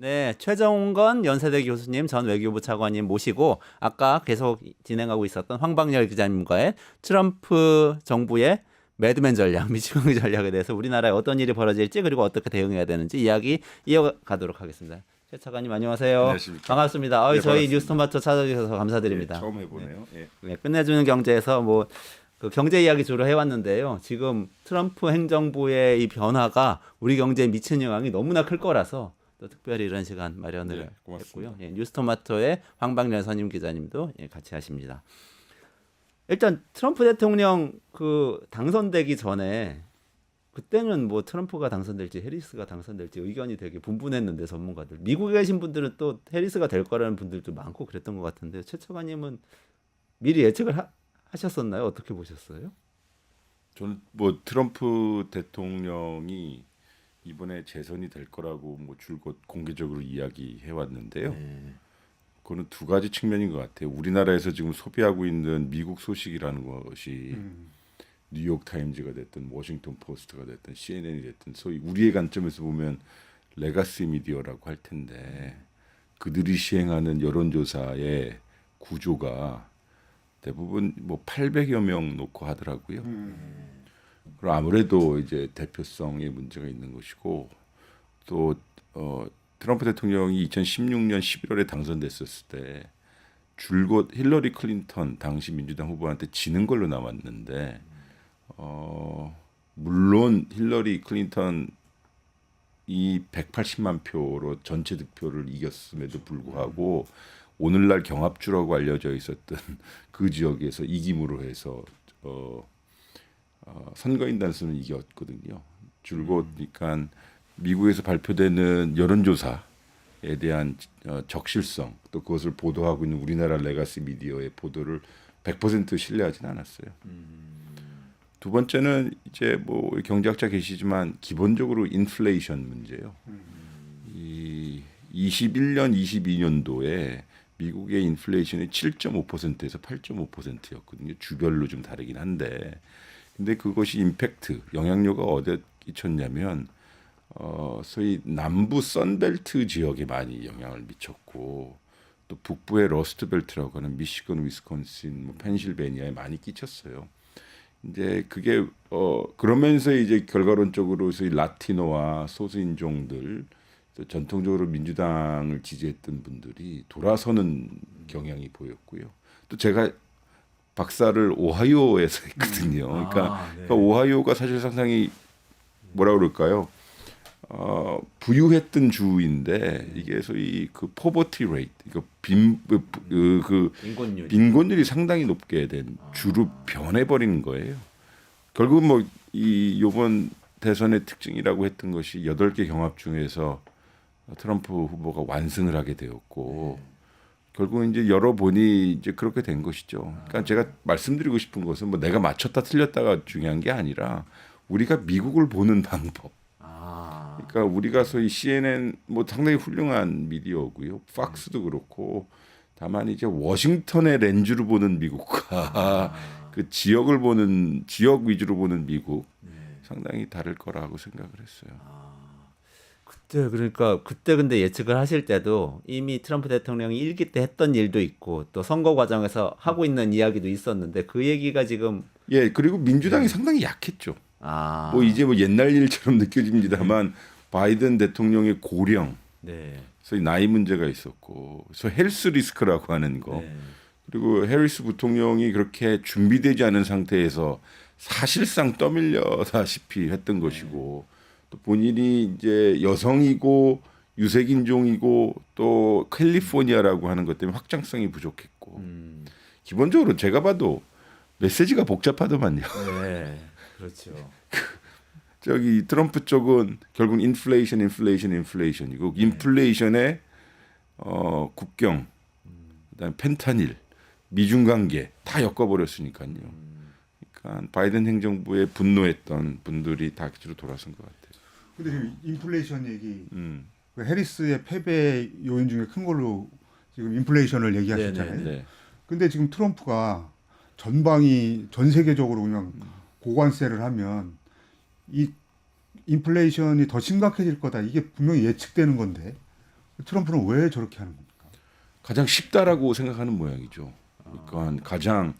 네, 최정건 연세대 교수님, 전 외교부 차관님 모시고 아까 계속 진행하고 있었던 황방열 기자님과의 트럼프 정부의 매드맨 전략, 미치광이 전략에 대해서 우리나라에 어떤 일이 벌어질지 그리고 어떻게 대응해야 되는지 이야기 이어가도록 하겠습니다. 최 차관님 안녕하세요. 안녕하십니까. 반갑습니다. 네, 저희 반갑습니다. 뉴스토마토 찾아주셔서 감사드립니다. 예, 처음 해보네요. 예. 네, 끝내주는 경제에서 뭐 그 경제 이야기 주로 해왔는데요. 지금 트럼프 행정부의 이 변화가 우리 경제에 미치는 영향이 너무나 클 거라서 또 특별히 이런 시간 마련을 네, 고맙습니다. 했고요. 예, 뉴스토마토의 황방열 선임 기자님도 예, 같이 하십니다. 일단 트럼프 대통령 그 당선되기 전에 그때는 뭐 트럼프가 당선될지 해리스가 당선될지 의견이 되게 분분했는데 전문가들 미국에 계신 분들은 또 해리스가 될 거라는 분들도 많고 그랬던 것 같은데 최 차관님은 미리 예측을 하셨었나요? 어떻게 보셨어요? 저는 뭐 트럼프 대통령이 이번에 재선이 될 거라고 뭐 줄곧 공개적으로 이야기해 왔는데요. 그거는 두 가지 측면인 것 같아요. 우리나라에서 지금 소비하고 있는 미국 소식이라는 것이 뉴욕 타임즈가 됐든 워싱턴 포스트가 됐든 CNN이 됐든 소위 우리의 관점에서 보면 레가시 미디어라고 할 텐데 그들이 시행하는 여론조사의 구조가 대부분 뭐 800여 명 놓고 하더라고요. 그럼 아무래도 이제 대표성의 문제가 있는 것이고 또 트럼프 대통령이 2016년 11월에 당선됐었을 때 줄곧 힐러리 클린턴 당시 민주당 후보한테 지는 걸로 나왔는데 물론 힐러리 클린턴 이 180만 표로 전체 득표를 이겼음에도 불구하고 오늘날 경합주라고 알려져 있었던 그 지역에서 이김으로 해서 선거인 단수는 이겼거든요. 줄곧 그러니까 미국에서 발표되는 여론조사에 대한 적실성 또 그것을 보도하고 있는 우리나라 레가시 미디어의 보도를 100% 신뢰하지는 않았어요. 두 번째는 이제 뭐 경제학자 계시지만 기본적으로 인플레이션 문제예요. 이 21년, 22년도에 미국의 인플레이션이 7.5%에서 8.5%였거든요. 주별로 좀 다르긴 한데, 근데 그것이 임팩트, 영향력가 어디에 끼쳤냐면 소위 남부 선벨트 지역에 많이 영향을 미쳤고, 또 북부의 러스트벨트라고 하는 미시건, 위스콘신, 뭐 펜실베니아에 많이 끼쳤어요. 이제 그게 그러면서 이제 결과론적으로 소위 라티노와 소수인종들 전통적으로 민주당을 지지했던 분들이 돌아서는 경향이 보였고요. 또 제가 박사를 오하이오에서 했거든요. 그러니까 오하이오가 사실 상당히 뭐라 그럴까요? 부유했던 주인데 이게 소위 그 포버티 레이트, 빈곤율이 상당히 높게 된 주로 변해버리는 거예요. 결국 뭐 이 요번 대선의 특징이라고 했던 것이 8개 경합 중에서 트럼프 후보가 완승을 하게 되었고 결국 이제 열어보니 이제 그렇게 된 것이죠. 그러니까 제가 말씀드리고 싶은 것은 뭐 내가 맞췄다 틀렸다가 중요한 게 아니라 우리가 미국을 보는 방법. 그러니까 우리가 소위 CNN 뭐 상당히 훌륭한 미디어고요. 팍스도 그렇고 다만 이제 워싱턴의 렌즈로 보는 미국과 그 지역을 보는 지역 위주로 보는 미국 상당히 다를 거라고 생각을 했어요. 그때 그러니까 그때 근데 예측을 하실 때도 이미 트럼프 대통령이 일기 때 했던 일도 있고 또 선거 과정에서 하고 있는 이야기도 있었는데 그 얘기가 지금 그리고 민주당이 상당히 약했죠. 뭐 이제 뭐 옛날 일처럼 느껴집니다만 바이든 대통령의 고령, 소위 나이 문제가 있었고, 그래서 헬스 리스크라고 하는 거, 그리고 해리스 부통령이 그렇게 준비되지 않은 상태에서 사실상 떠밀려다시피 했던 것이고, 또 본인이 이제 여성이고 유색인종이고 또 캘리포니아라고 하는 것 때문에 확장성이 부족했고, 기본적으로 제가 봐도 메시지가 복잡하더만요. 네, 그렇죠. 저기 트럼프 쪽은 결국 인플레이션이고 인플레이션에 국경, 그다음에 펜타닐, 미중 관계 다 엮어버렸으니까요. 그러니까 바이든 행정부에 분노했던 분들이 다 기지로 돌아선 것 같아요. 근데 지금 인플레이션 얘기, 그 해리스의 패배 요인 중에 큰 걸로 지금 인플레이션을 얘기하셨잖아요. 네. 근데 지금 트럼프가 전방위 전 세계적으로 그냥 고관세를 하면 이 인플레이션이 더 심각해질 거다. 이게 분명히 예측되는 건데 트럼프는 왜 저렇게 하는 겁니까? 가장 쉽다라고 생각하는 모양이죠. 그러니까 가장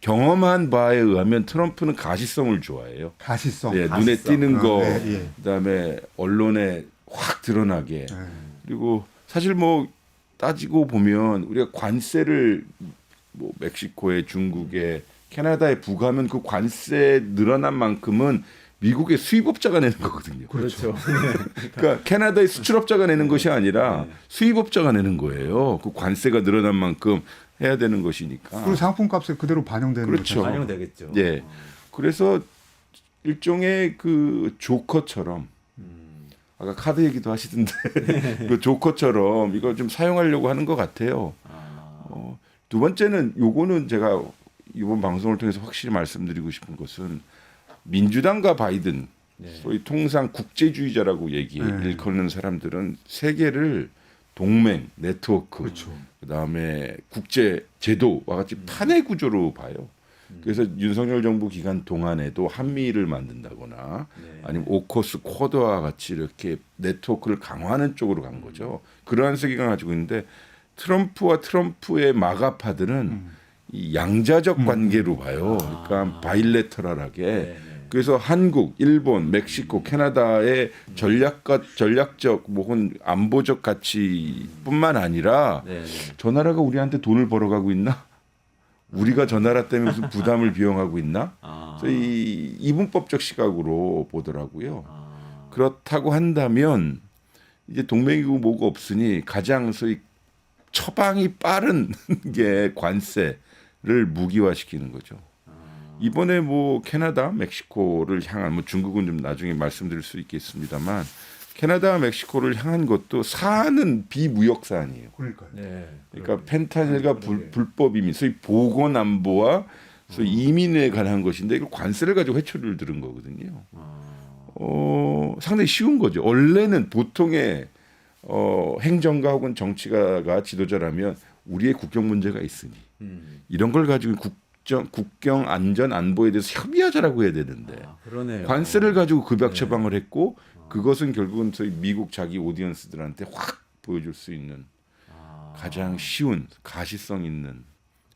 경험한 바에 의하면 트럼프는 가시성을 좋아해요. 가시성. 네, 가시성. 눈에 띄는 거, 네, 예. 그다음에 언론에 확 드러나게. 네. 그리고 사실 뭐 따지고 보면 우리가 관세를 뭐 멕시코에, 중국에, 캐나다에 부과하면 그 관세 늘어난 만큼은 미국의 수입업자가 내는 거거든요. 그렇죠. 그러니까 캐나다의 수출업자가 내는 것이 아니라 수입업자가 내는 거예요. 그 관세가 늘어난 만큼 해야 되는 것이니까. 그리고 상품값에 그대로 반영되는 그렇죠. 거죠. 반영되겠죠. 예. 그래서 일종의 그 조커처럼 아까 카드 얘기도 하시던데 그 조커처럼 이거 좀 사용하려고 하는 것 같아요. 두 번째는 요거는 제가 이번 방송을 통해서 확실히 말씀드리고 싶은 것은 민주당과 바이든 소위 통상 국제주의자라고 일컫는 사람들은 세계를 동맹, 네트워크, 그렇죠. 그다음에 국제 제도와 같이 판의 구조로 봐요. 그래서 윤석열 정부 기간 동안에도 한미일을 만든다거나 아니면 오커스 쿼드와 같이 이렇게 네트워크를 강화하는 쪽으로 간 거죠. 그러한 세계관을 가지고 있는데 트럼프와 트럼프의 마가파들은 이 양자적 관계로 봐요. 그러니까 바일레터럴하게. 그래서 한국, 일본, 멕시코, 캐나다의 전략적 혹은 안보적 가치뿐만 아니라 저 나라가 우리한테 돈을 벌어가고 있나? 우리가 저 나라 때문에 무슨 부담을 비용하고 있나? 그래서 이 이분법적 시각으로 보더라고요. 그렇다고 한다면 이제 동맹이고 뭐고 없으니 가장 소위 처방이 빠른 게 관세를 무기화시키는 거죠. 이번에 뭐 캐나다, 멕시코를 향한 뭐 중국은 좀 나중에 말씀드릴 수 있겠습니다만 캐나다, 멕시코를 향한 것도 사안은 비무역 사안이에요. 그러니까요. 그러니까 펜타닐과 불법 이민, 소위 보건 안보와 소위 이민에 관한 것인데 이걸 관세를 가지고 회초리를 들은 거거든요. 상당히 쉬운 거죠. 원래는 보통의 행정가 혹은 정치가가 지도자라면 우리의 국경 문제가 있으니 이런 걸 가지고 국경 안전 안보에 대해서 협의하자라고 해야 되는데 그러네요. 관세를 가지고 급약 처방을 했고 그것은 결국은 저희 미국 자기 오디언스들한테 확 보여줄 수 있는 가장 쉬운 가시성 있는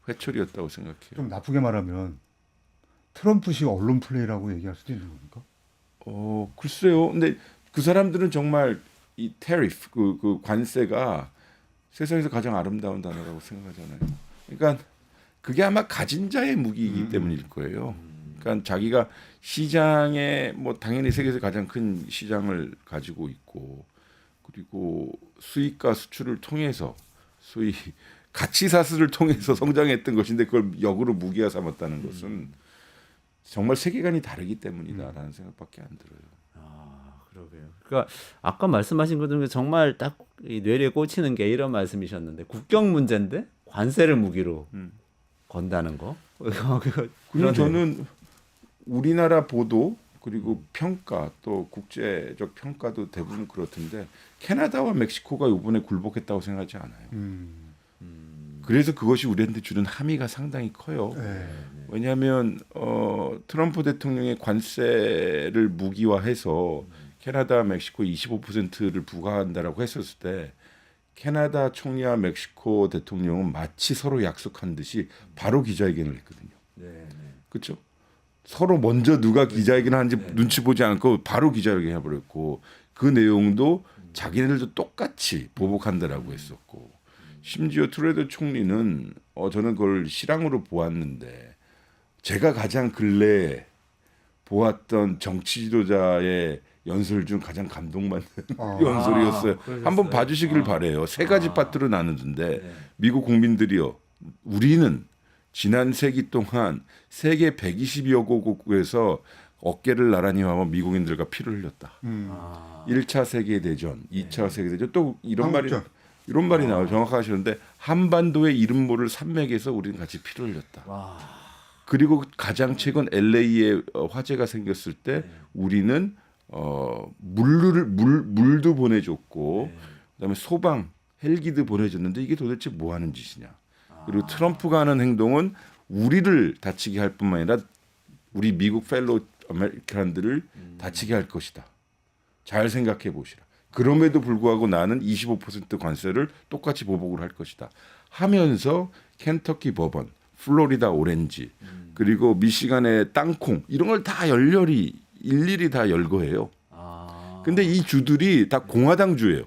회초리였다고 생각해요. 좀 나쁘게 말하면 트럼프식 언론 플레이라고 얘기할 수도 있는 겁니까? 글쎄요. 근데 그 사람들은 정말 이 테리프 그 관세가 세상에서 가장 아름다운 단어라고 생각하잖아요. 그러니까 그게 아마 가진 자의 무기이기 때문일 거예요. 그러니까 자기가 시장에 뭐 당연히 세계에서 가장 큰 시장을 가지고 있고 그리고 수입과 수출을 통해서 소위 가치 사슬을 통해서 성장했던 것인데 그걸 역으로 무기화 삼았다는 것은 정말 세계관이 다르기 때문이다라는 생각밖에 안 들어요. 그러게요. 그러니까 아까 말씀하신 것 중에 정말 딱 이 뇌리에 꽂히는 게 이런 말씀이셨는데 국경 문제인데 관세를 무기로 건다는 거. 그리고 저는 우리나라 보도 그리고 평가 또 국제적 평가도 대부분 그렇던데 캐나다와 멕시코가 이번에 굴복했다고 생각하지 않아요. 그래서 그것이 우리한테 주는 함의가 상당히 커요. 왜냐하면 트럼프 대통령의 관세를 무기화해서 캐나다, 멕시코 25%를 부과한다라고 했었을 때 캐나다 총리와 멕시코 대통령은 마치 서로 약속한 듯이 바로 기자회견을 했거든요. 그렇죠? 서로 먼저 누가 기자회견 하는지 눈치 보지 않고 바로 기자회견 해버렸고 그 내용도 자기네들도 똑같이 보복한다라고 했었고 심지어 트루도 총리는 저는 그걸 실황으로 보았는데 제가 가장 근래에 보았던 정치 지도자의 연설 중 가장 감동받는 연설이었어요. 한번 봐주시길 바래요. 세 가지 파트로 나누는데 미국 국민들이요. 우리는 지난 세기 동안 세계 120여 개국에서 어깨를 나란히 하며 미국인들과 피를 흘렸다. 1차 세계대전, 2차 세계대전 또 이런 말이 나와요. 정확하시는데 한반도의 이름 모를 산맥에서 우리는 같이 피를 흘렸다. 그리고 가장 최근 LA에 화재가 생겼을 때 우리는 물도 보내줬고 그다음에 소방 헬기도 보내줬는데 이게 도대체 뭐 하는 짓이냐. 그리고 트럼프가 하는 행동은 우리를 다치게 할 뿐만 아니라 우리 미국 펠로 아메리칸들을 다치게 할 것이다. 잘 생각해 보시라. 그럼에도 불구하고 나는 25% 관세를 똑같이 보복을 할 것이다. 하면서 켄터키 버번, 플로리다 오렌지, 그리고 미시간의 땅콩 이런 걸 다 열렬히 일일이 다 열거해요. 근데 이 주들이 다 공화당 주예요.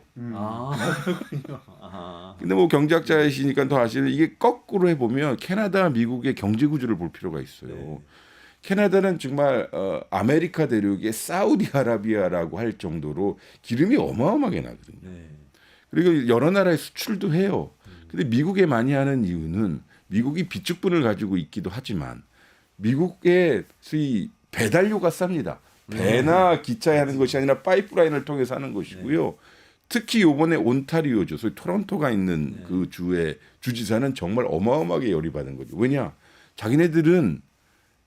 근데 뭐 경제학자이시니까 더 아시는 이게 거꾸로 해보면 캐나다와 미국의 경제 구조를 볼 필요가 있어요. 네. 캐나다는 정말 아메리카 대륙의 사우디아라비아라고 할 정도로 기름이 어마어마하게 나거든요. 네. 그리고 여러 나라에 수출도 해요. 근데 미국에 많이 하는 이유는 미국이 비축분을 가지고 있기도 하지만 미국의 소위 배달료가 쌉니다. 배나 기차에 하는 것이 아니라 파이프라인을 통해서 하는 것이고요. 특히 이번에 온타리오주, 소위 토론토가 있는 그 주의 주지사는 정말 어마어마하게 열이 받은 거죠. 왜냐? 자기네들은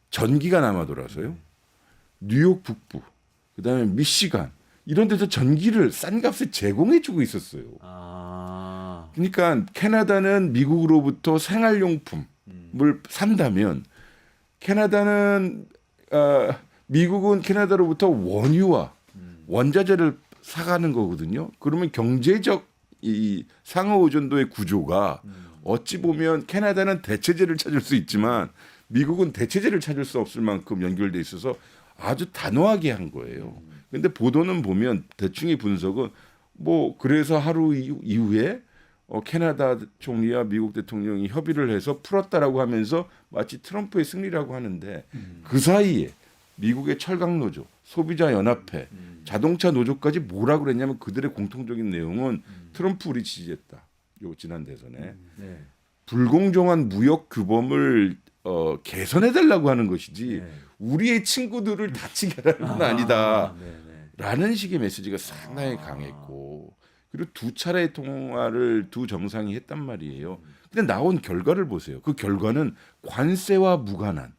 전기가 남아 돌아서요. 뉴욕 북부, 그다음에 미시간 이런 데서 전기를 싼 값에 제공해주고 있었어요. 그러니까 캐나다는 미국으로부터 생활용품을 산다면 캐나다는 미국은 캐나다로부터 원유와 원자재를 사가는 거거든요. 그러면 경제적 이 상호 의존도의 구조가 어찌 보면 캐나다는 대체재를 찾을 수 있지만 미국은 대체재를 찾을 수 없을 만큼 연결돼 있어서 아주 단호하게 한 거예요. 근데 보도는 보면 대충의 분석은 뭐 그래서 하루 이후에 캐나다 총리와 미국 대통령이 협의를 해서 풀었다라고 하면서 마치 트럼프의 승리라고 하는데 그 사이에 미국의 철강 노조, 소비자 연합회, 자동차 노조까지 뭐라고 그랬냐면 그들의 공통적인 내용은 트럼프 우리 지지했다. 요 지난 대선에 네. 불공정한 무역 규범을 개선해 달라고 하는 것이지 네. 우리의 친구들을 다치게 하라는 건 아니다. 네네. 라는 식의 메시지가 상당히 강했고 그리고 두 차례의 통화를 두 정상이 했단 말이에요. 근데 나온 결과를 보세요. 그 결과는 관세와 무관한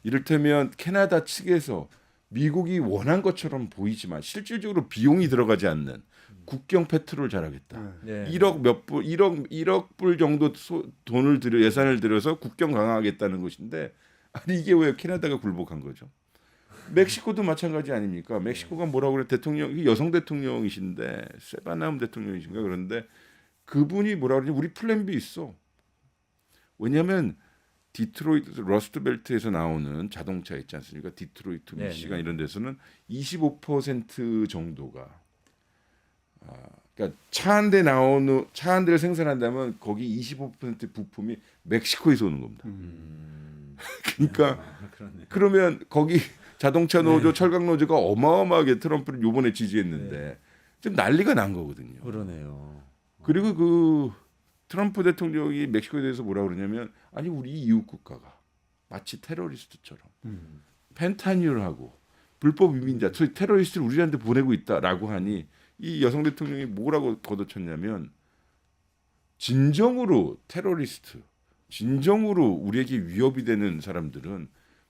이를테면 캐나다 측에서 미국이 원한 것처럼 보이지만 실질적으로 비용이 들어가지 않는 국경 페트롤 잘하겠다. 네. 1억 불 정도 돈을 들여 예산을 들여서 국경 강화하겠다는 것인데 아니 이게 왜 캐나다가 굴복한 거죠? 멕시코도 마찬가지 아닙니까? 멕시코가 뭐라고 그래 대통령 여성 대통령이신데 세바나움 대통령이신가 그런데 그분이 뭐라 그러지 우리 플랜 B 있어. 왜냐하면 디트로이트 러스트벨트에서 나오는 자동차 있지 않습니까? 디트로이트, 미시간 이런 데서는 25% 정도가 그러니까 차 한 대를 생산한다면 거기 25% 부품이 멕시코에서 오는 겁니다. 그러니까 그러면 거기 자동차 노조, 철강 노조가 어마어마하게 트럼프를 이번에 지지했는데 지금 난리가 난 거거든요. 그러네요. 그리고 그 트럼프 대통령이 멕시코에 대해서 뭐라 그러냐면 아니 우리 이웃 국가가 마치 테러리스트처럼 펜타닐하고 불법 이민자, 소위 테러리스트를 우리한테 보내고 있다라고 하니 이 여성 대통령이 뭐라고 걷어쳤냐면 진정으로 테러리스트, 진정으로 우리에게 위협이 되는 사람들은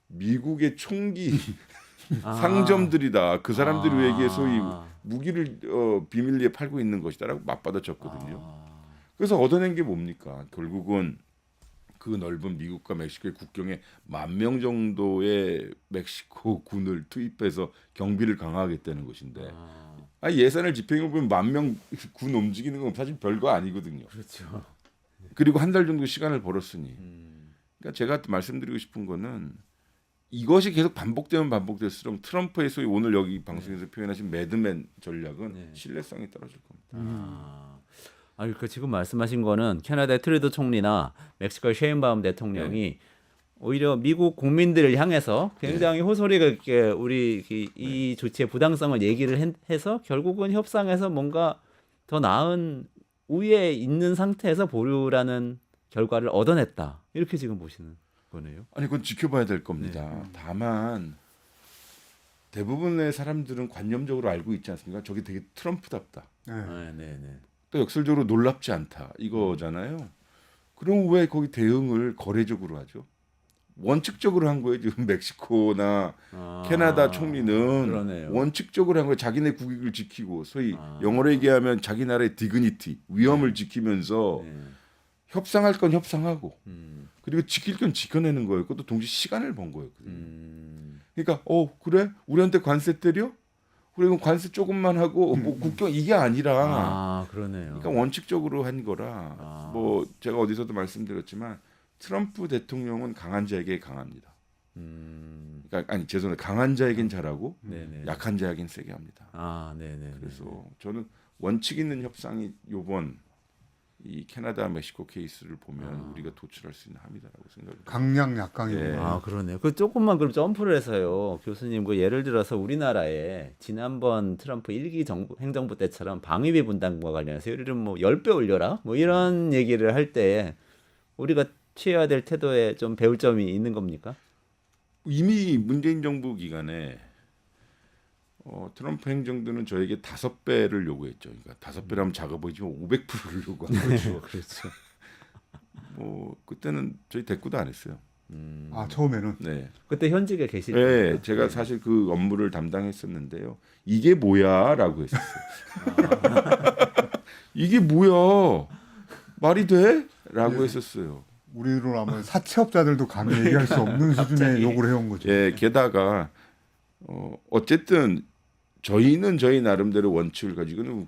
미국의 총기 상점들이다. 그 사람들이 우리에게 소위 무기를 비밀리에 팔고 있는 것이다라고 맞받아쳤거든요. 그래서 얻어낸 게 뭡니까? 결국은 그 넓은 미국과 멕시코의 국경에 10,000명 정도의 멕시코 군을 투입해서 경비를 강화하겠다는 것인데 예산을 집행해 보면 10,000명 군 움직이는 건 사실 별거 아니거든요. 그렇죠. 그리고 한 달 정도 시간을 벌었으니 그러니까 제가 말씀드리고 싶은 거는 이것이 계속 반복되면 반복될수록 트럼프의 소위 오늘 여기 방송에서 표현하신 매드맨 전략은 신뢰성이 떨어질 겁니다. 그러니까 지금 말씀하신 거는 캐나다의 트루도 총리나 멕시코의 셰인바움 대통령이 오히려 미국 국민들을 향해서 굉장히 호소리가 있게 우리 이 조치의 부당성을 얘기를 해서 결국은 협상에서 뭔가 더 나은 우위에 있는 상태에서 보류라는 결과를 얻어냈다. 이렇게 지금 보시는 거네요. 아니 그건 지켜봐야 될 겁니다. 다만 대부분의 사람들은 관념적으로 알고 있지 않습니까? 저게 되게 트럼프답다. 네. 또 역설적으로 놀랍지 않다 이거잖아요. 그럼 왜 거기 대응을 거래적으로 하죠? 원칙적으로 한 거예요. 지금 멕시코나 캐나다 총리는 그러네요. 원칙적으로 한 거예요. 자기네 국익을 지키고 소위 영어로 얘기하면 자기 나라의 디그니티, 위엄을 지키면서 협상할 건 협상하고 그리고 지킬 건 지켜내는 거예요. 그것도 동시에 시간을 번 거였거든요. 그러니까 그래? 우리한테 관세 때려? 그리고 관세 조금만 하고 뭐 국경 이게 아니라 아, 그러네요. 그러니까 원칙적으로 한 거라 아. 뭐 제가 어디서도 말씀드렸지만 트럼프 대통령은 강한 자에게 강합니다. 그러니까 아니 죄송해요. 강한 자에겐 잘하고 네네. 약한 자에겐 세게 합니다. 아, 네네. 그래서 저는 원칙 있는 협상이 요번 이 캐나다 멕시코 케이스를 보면 우리가 도출할 수 있는 함이다라고 생각합니다. 강약 약강이구나. 예. 아, 그러네요. 그 조금만 그럼 점프를 해서요. 교수님, 그 예를 들어서 우리나라에 지난번 트럼프 1기 행정부 때처럼 방위비 분담금과 관련해서 예를 들면 뭐 10배 올려라? 뭐 이런 얘기를 할 때 우리가 취해야 될 태도에 좀 배울 점이 있는 겁니까? 이미 문재인 정부 기간에 트럼프 행정부는 저에게 5배를 요구했죠. 그러니까 5배라면 작아 보이지만 500%를 요구한 거죠. 그렇죠. 뭐 그때는 저희 대꾸도 안 했어요. 아 처음에는 네. 그때 현직에 계실 네, 때요. 제가 사실 그 업무를 담당했었는데요. 이게 뭐야라고 했었어요. 이게 뭐야? 말이 돼? 라고 했었어요. 우리로 하면 사채업자들도 감히 얘기할 수 없는 수준의 욕을 해온 거죠. 예, 게다가 어쨌든 저희는 저희 나름대로 원칙을 가지고는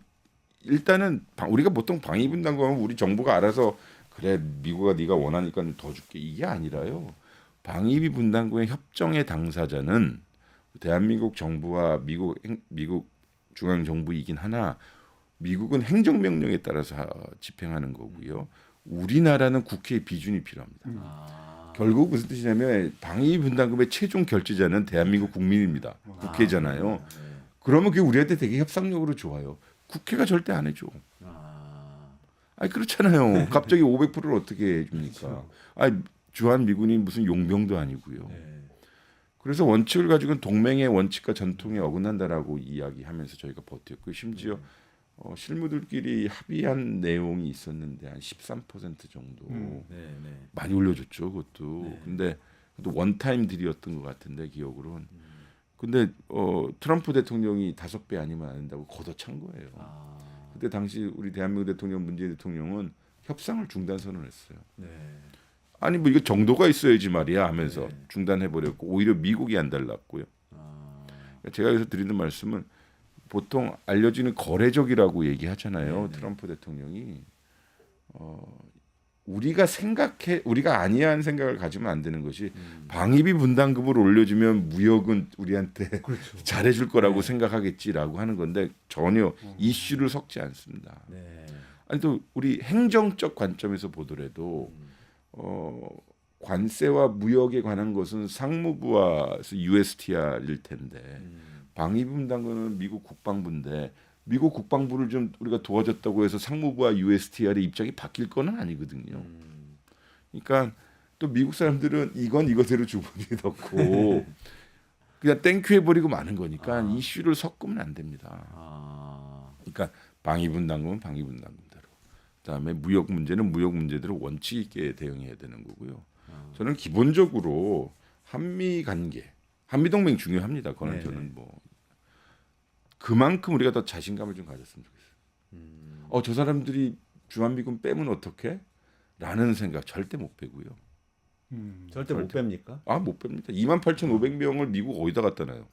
일단은 우리가 보통 방위 분담금하면 우리 정부가 알아서 그래 미국아 네가 원하니까 더 줄게 이게 아니라요. 방위비 분담금의 협정의 당사자는 대한민국 정부와 미국 중앙 정부이긴 하나 미국은 행정명령에 따라서 집행하는 거고요. 우리나라는 국회의 비준이 필요합니다. 결국 무슨 뜻이냐면 방위 분담금의 최종 결제자는 대한민국 국민입니다. 국회잖아요. 그러면 그게 우리한테 되게 협상력으로 좋아요. 국회가 절대 안 해줘. 아니 그렇잖아요. 갑자기 500%를 어떻게 해줍니까? 아니 주한 미군이 무슨 용병도 아니고요. 그래서 원칙을 가지고는 동맹의 원칙과 전통에 어긋난다라고 이야기하면서 저희가 버텼고 심지어 실무들끼리 합의한 내용이 있었는데 한 13% 정도 많이 올려줬죠 그것도. 근데 또 원타임 딜이었던 것 같은데 기억으로는. 근데 트럼프 대통령이 5배 아니면 안 된다고 걷어찬 거예요. 그때 당시 우리 대한민국 대통령 문재인 대통령은 협상을 중단 선언했어요. 아니 뭐 이거 정도가 있어야지 말이야 하면서 중단해 버렸고 오히려 미국이 안 달랐고요. 제가 여기서 드리는 말씀은 보통 알려지는 거래적이라고 얘기하잖아요. 트럼프 대통령이 우리가 아니한 생각을 가지면 안 되는 것이 방위비 분담금을 올려주면 무역은 우리한테 그렇죠. 잘해줄 거라고 생각하겠지라고 하는 건데 전혀 이슈를 섞지 않습니다. 아니 또 우리 행정적 관점에서 보더라도 관세와 무역에 관한 것은 상무부와 USTR일 텐데 방위비 분담금은 미국 국방부인데 미국 국방부를 좀 우리가 도와줬다고 해서 상무부와 USTR의 입장이 바뀔 건 아니거든요. 그러니까 또 미국 사람들은 이건 이것대로 주머니에 넣고 그냥 땡큐 해버리고 마는 거니까 이슈를 섞으면 안 됩니다. 그러니까 방위 분담금은 방위 분담금대로, 그다음에 무역 문제는 무역 문제대로 원칙 있게 대응해야 되는 거고요. 저는 기본적으로 한미 관계, 한미 동맹 중요합니다. 그거는 저는 뭐 그만큼 우리가 더 자신감을 좀 가졌으면 좋겠어요. 저 사람들이 주한미군 빼면 어떡해? 라는 생각 절대 못 빼고요. 절대 못 뺍니까? 못 뺍니다. 28,500명을 미국 어디다 갖다 놔요?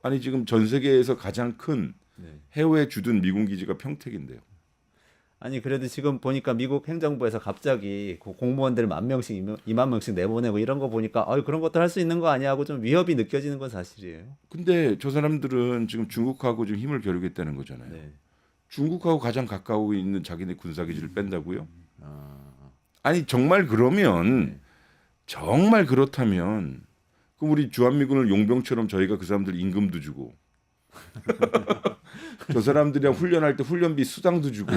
아니 지금 전 세계에서 가장 큰 해외 주둔 미군 기지가 평택인데요. 아니 그래도 지금 보니까 미국 행정부에서 갑자기 그 공무원들 10,000명씩 20,000명씩 내보내고 이런 거 보니까 그런 것도 할 수 있는 거 아니야 하고 좀 위협이 느껴지는 건 사실이에요. 근데 저 사람들은 지금 중국하고 좀 힘을 겨루겠다는 거잖아요. 중국하고 가장 가까워 있는 자기네 군사기지를 뺀다고요? 아니 정말 그러면 정말 그렇다면 그럼 우리 주한미군을 용병처럼 저희가 그 사람들 임금도 주고 저 사람들이랑 훈련할 때 훈련비 수당도 주고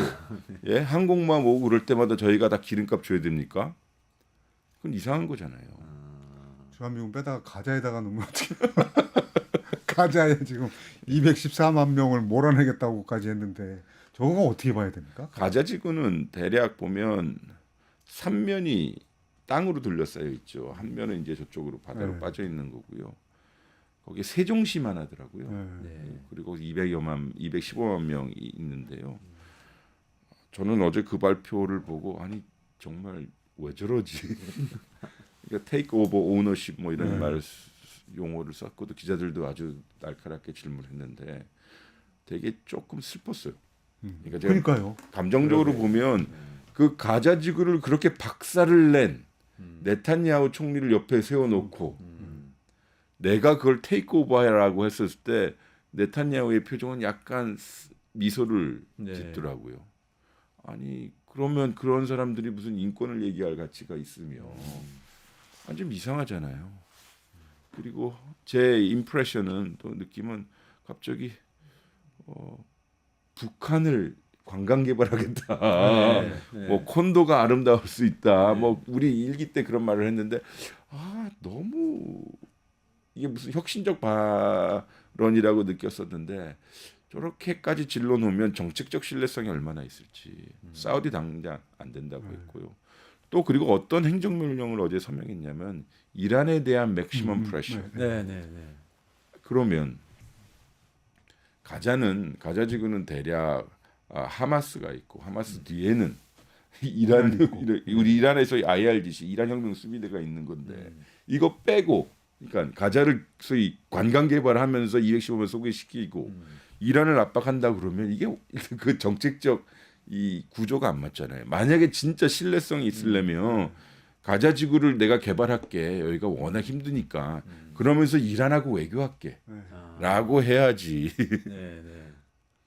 항공모함 오고 그럴 때마다 저희가 다 기름값 줘야 됩니까? 그건 이상한 거잖아요. 주한미군 빼다가 가자에다가 놓으면 어떻게 가자에 지금 214만 명을 몰아내겠다고까지 했는데 저거 어떻게 봐야 됩니까? 가자지구는 대략 보면 3면이 땅으로 둘러싸여 있죠. 한 면은 이제 저쪽으로 바다로 빠져 있는 거고요. 거기 세종시만 하더라고요. 그리고 215만 명이 있는데요. 저는 어제 그 발표를 보고 아니 정말 왜 저러지? 그러니까 테이크 오버 오너십 뭐 이런 말을 용어를 썼고 또 기자들도 아주 날카롭게 질문했는데 되게 조금 슬펐어요. 그러니까 제가 그러니까요. 감정적으로 보면 그 가자 지구를 그렇게 박살을 낸 네탄야후 총리를 옆에 세워놓고 내가 그걸 테이크오버라고 했었을 때 네탄야후의 표정은 약간 미소를 네. 짓더라고요. 아니 그러면 그런 사람들이 무슨 인권을 얘기할 가치가 있으며 좀 이상하잖아요. 그리고 제 임프레션은 또 느낌은 갑자기 북한을 관광 개발하겠다. 네. 뭐 콘도가 아름다울 수 있다. 뭐 우리 일기 때 그런 말을 했는데 너무 이게 무슨 혁신적 발언이라고 느꼈었는데 저렇게까지 질러 놓으면 정책적 신뢰성이 얼마나 있을지. 사우디 당장 안 된다고 했고요. 또 그리고 어떤 행정명령을 어제 서명했냐면 이란에 대한 맥시멈 프레셔. 네, 네, 네. 그러면 가자 지구는 대략 하마스가 있고 하마스 뒤에는 우리 이란에서 IRGC 이란혁명 수비대가 있는 건데 이거 빼고 그러니까 가자를 소위 관광 개발하면서 215만 소개시키고 이란을 압박한다 그러면 이게 그 정책적 이 구조가 안 맞잖아요. 만약에 진짜 신뢰성이 있으려면 가자 지구를 내가 개발할게. 여기가 워낙 힘드니까. 그러면서 이란하고 외교할게. 라고 해야지. 네, 네.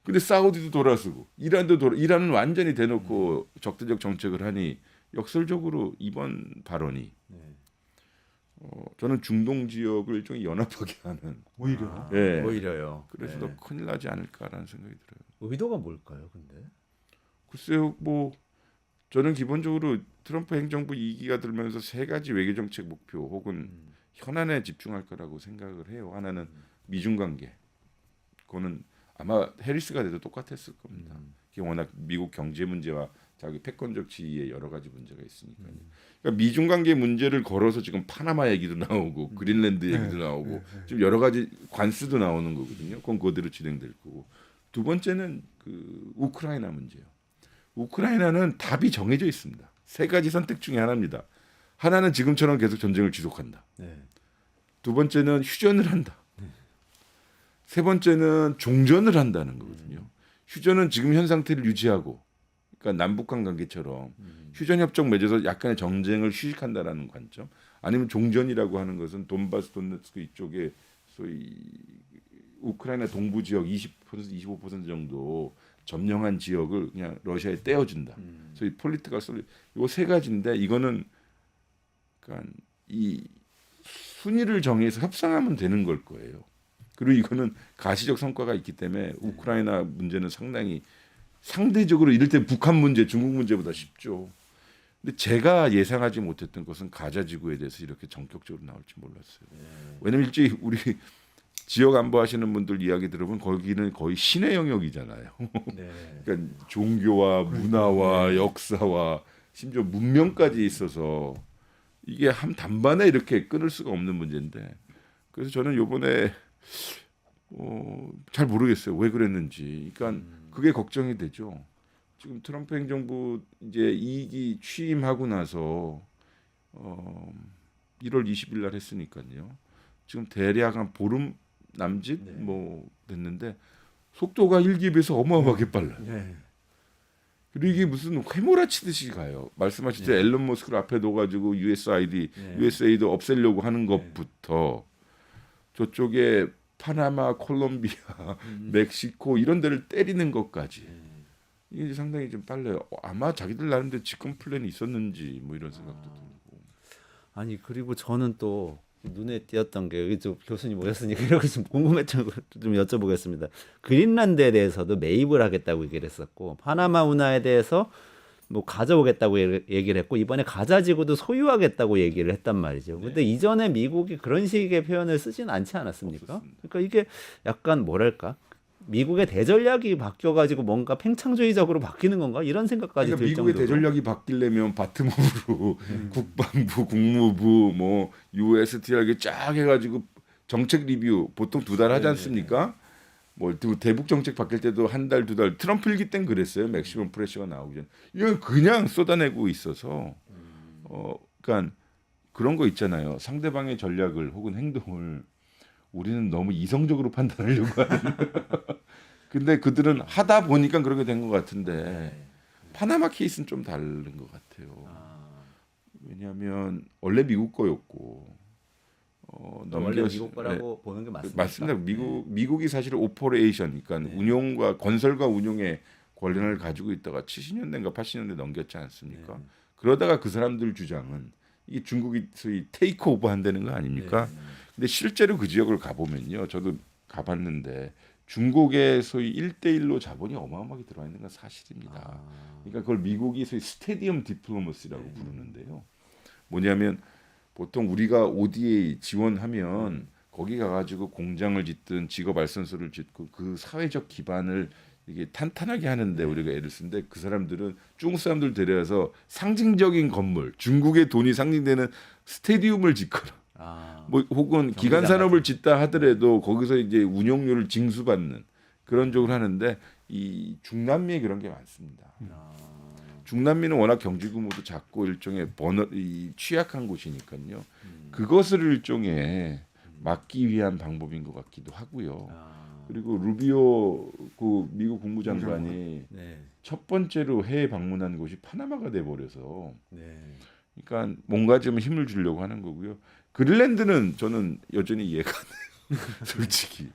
근데 사우디도 돌아서고 이란은 완전히 대놓고 적대적 정책을 하니 역설적으로 이번 발언이 저는 중동 지역을 일종의 연합하게 하는 오히려 예. 오히려요. 그래서 네. 더 큰일 나지 않을까라는 생각이 들어요. 의도가 뭘까요, 근데? 글쎄요, 뭐 저는 기본적으로 트럼프 행정부 2기가 들면서 세 가지 외교 정책 목표 혹은 현안에 집중할 거라고 생각을 해요. 하나는 미중 관계. 그거는 아마 해리스가 돼도 똑같았을 겁니다. 이게 워낙 미국 경제 문제와 자기 패권적 지위에 여러 가지 문제가 있으니까요. 그러니까 미중 관계 문제를 걸어서 지금 파나마 얘기도 나오고 그린랜드 얘기도 나오고 지금 여러 가지 관수도 나오는 거거든요. 그건 그대로 진행될 거고. 두 번째는 그 우크라이나 문제예요. 우크라이나는 답이 정해져 있습니다. 세 가지 선택 중에 하나입니다. 하나는 지금처럼 계속 전쟁을 지속한다. 네. 두 번째는 휴전을 한다. 세 번째는 종전을 한다는 거거든요. 휴전은 지금 현 상태를 유지하고, 그러니까 남북한 관계처럼 휴전 협정 맺어서 약간의 정쟁을 휴식한다라는 관점. 아니면 종전이라고 하는 것은 돈바스 돈네츠크 이쪽에 소위 우크라이나 동부 지역 20% 25% 정도 점령한 지역을 그냥 러시아에 떼어준다. 소위 폴리티컬 솔리. 요 세 가지인데 이거는 그러니까 이 순위를 정해서 협상하면 되는 걸 거예요. 그리고 이거는 가시적 성과가 있기 때문에 우크라이나 문제는 상대적으로 이럴 때 북한 문제, 중국 문제보다 쉽죠. 근데 제가 예상하지 못했던 것은 가자 지구에 대해서 이렇게 전격적으로 나올지 몰랐어요. 왜냐면 일찍 우리 지역 안보하시는 분들 이야기 들어보면 거기는 거의 신의 영역이잖아요. 네. 그러니까 종교와 문화와 역사와 심지어 문명까지 있어서 이게 한 단반에 이렇게 끊을 수가 없는 문제인데 그래서 저는 이번에 잘 모르겠어요. 왜 그랬는지. 그러니까 그게 걱정이 되죠. 지금 트럼프 행정부 이제 2기 취임하고 나서 1월 20일 날 했으니까요. 지금 대략 한 보름 남짓 뭐 됐는데 속도가 1기에 비해서 어마어마하게 빨라요. 네. 그리고 이게 무슨 휘몰아치듯이 가요. 말씀하신 대로 앨런 머스크를 앞에 둬가지고 USAID 없애려고 하는 것부터 저쪽에 파나마, 콜롬비아, 멕시코 이런 데를 때리는 것까지 이게 이제 상당히 좀 빨라요. 아마 자기들 나름대로 집권 플랜이 있었는지 뭐 이런 생각도 들고. 아니 그리고 저는 또 눈에 띄었던 게 여기 좀 교수님 오셨으니까 이렇게 좀 궁금했던 걸 좀 여쭤보겠습니다. 그린란드에 대해서도 매입을 하겠다고 얘기를 했었고 파나마 운하에 대해서 뭐 가져오겠다고 얘기를 했고 이번에 가자지구도 소유하겠다고 얘기를 했단 말이죠. 근데 이전에 미국이 그런 식의 표현을 쓰진 않지 않았습니까? 없었습니다. 그러니까 이게 약간 뭐랄까 미국의 대전략이 바뀌어가지고 뭔가 팽창주의적으로 바뀌는 건가 이런 생각까지 그러니까 들 미국의 정도로. 대전략이 바뀌려면 바텀업으로 국방부, 국무부, 뭐 USTR 이렇게 쫙 해가지고 정책 리뷰 보통 2달 하지 않습니까? 뭐 대북 정책 바뀔 때도 한 달, 2달. 트럼프 일기 땐 그랬어요. 맥시멈 프레셔가 나오기 전. 이건 그냥 쏟아내고 있어서, 그러니까 그런 거 있잖아요. 상대방의 전략을 혹은 행동을 우리는 너무 이성적으로 판단하려고 하는. 근데 그들은 하다 보니까 그렇게 된 것 같은데 파나마 케이스는 좀 다른 것 같아요. 왜냐하면 원래 미국 거였고 원래 미국 거라고 보는 게 맞습니까? 맞습니다. 미국이 사실 오퍼레이션, 그러니까 운용과 건설과 운용의 권한을 가지고 있다가 70년대인가 80년대 넘겼지 않습니까? 그러다가 그 사람들 주장은 이 중국이 소위 테이크 오버 한다는 거 아닙니까? 근데 실제로 그 지역을 가보면요, 저도 가봤는데 중국의 소위 1대1로 자본이 어마어마하게 들어와 있는 건 사실입니다. 그러니까 그걸 미국이 소위 스테디엄 디플로머시라고 부르는데요. 뭐냐면 보통 우리가 ODA 지원하면 거기 가가지고 공장을 짓든 직업 발전소를 짓고 그 사회적 기반을 이게 탄탄하게 하는데 우리가 애를 쓰는데 그 사람들은 중국 사람들 데려와서 상징적인 건물, 중국의 돈이 상징되는 스테디움을 짓거나 뭐 혹은 기간 산업을 짓다 하더라도 거기서 이제 운영료를 징수받는 그런 쪽을 하는데 이 중남미에 그런 게 많습니다. 중남미는 워낙 경제 규모도 작고 일종의 취약한 곳이니까요. 그것을 일종의 막기 위한 방법인 것 같기도 하고요. 그리고 루비오 그 미국 국무장관이 첫 번째로 해외 방문한 곳이 파나마가 돼 버려서 그러니까 뭔가 좀 힘을 주려고 하는 거고요. 그린란드는 저는 여전히 이해가 안 돼요. 솔직히.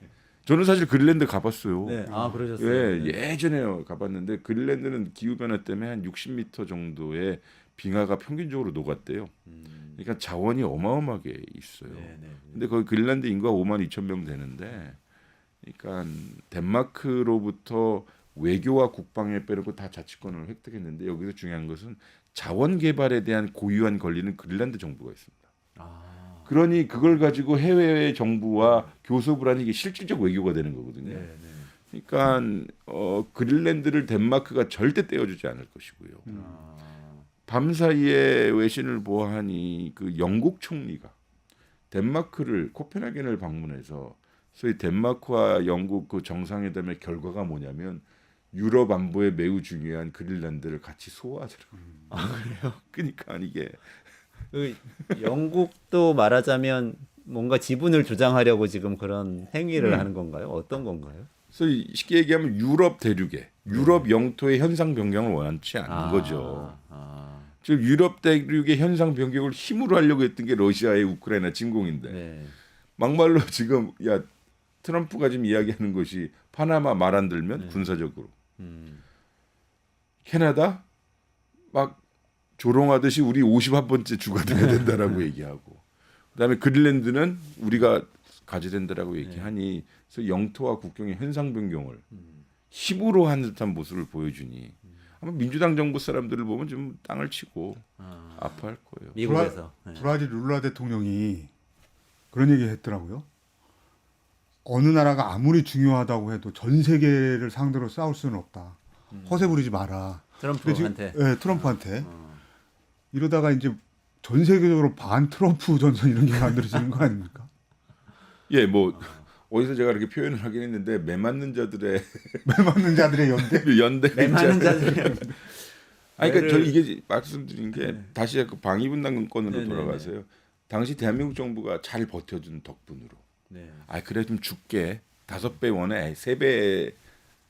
저는 사실 그린란드 가봤어요. 네. 아, 그러셨어요. 예, 네. 예전에 가봤는데 그린란드는 기후 변화 때문에 한 60m 정도의 빙하가 평균적으로 녹았대요. 그러니까 자원이 어마어마하게 있어요. 근데 거기 그린란드 인구가 52,000명 되는데, 그러니까 덴마크로부터 외교와 국방에 빼놓고 다 자치권을 획득했는데 여기서 중요한 것은 자원 개발에 대한 고유한 권리는 그린란드 정부가 있습니다. 그러니 그걸 가지고 해외 정부와 교섭을 하는 게 실질적 외교가 되는 거거든요. 그러니까 그린란드를 덴마크가 절대 떼어주지 않을 것이고요. 밤사이에 외신을 보아하니 그 영국 총리가 덴마크를 코펜하겐을 방문해서 소위 덴마크와 영국 그 정상회담의 결과가 뭐냐면 유럽 안보에 매우 중요한 그린란드를 같이 소화하더라고요. 그래요? 그러니까 이게 그 영국도 말하자면 뭔가 지분을 주장하려고 지금 그런 행위를 하는 건가요? 어떤 건가요? 그래서 쉽게 얘기하면 유럽 대륙에 유럽 영토의 현상 변경을 원치 않는 거죠. 즉 유럽 대륙의 현상 변경을 힘으로 하려고 했던 게 러시아의 우크라이나 침공인데 막말로 지금 트럼프가 지금 이야기하는 것이 파나마 말 안 들면 군사적으로 캐나다 막 조롱하듯이 우리 51번째 주가 돼야 된다라고 얘기하고 그다음에 그린란드는 우리가 가져야 된다라고 얘기하니 그래서 영토와 국경의 현상 변경을 힘으로 한 듯한 모습을 보여주니 아마 민주당 정부 사람들을 보면 좀 땅을 치고 아파할 거예요. 미국에서. 브라질 룰라 대통령이 그런 얘기 했더라고요. 어느 나라가 아무리 중요하다고 해도 전 세계를 상대로 싸울 수는 없다. 허세 부리지 마라. 트럼프한테. 네, 트럼프한테. 이러다가 이제 전 세계적으로 반 트럼프 전선 이런 게 만들어지는 거 아닙니까? 예, 뭐 어디서 제가 이렇게 표현을 하긴 했는데 매 맞는 자들의 매 맞는 자들의 연대. 연대. 매 많은 자들이. 아니 그러니까 저 이게 말씀드린 게 다시 그 방위분담권으로 돌아가서요. 당시 대한민국 정부가 잘 버텨준 덕분으로. 아 그래 좀 줄게 5배 원에 3배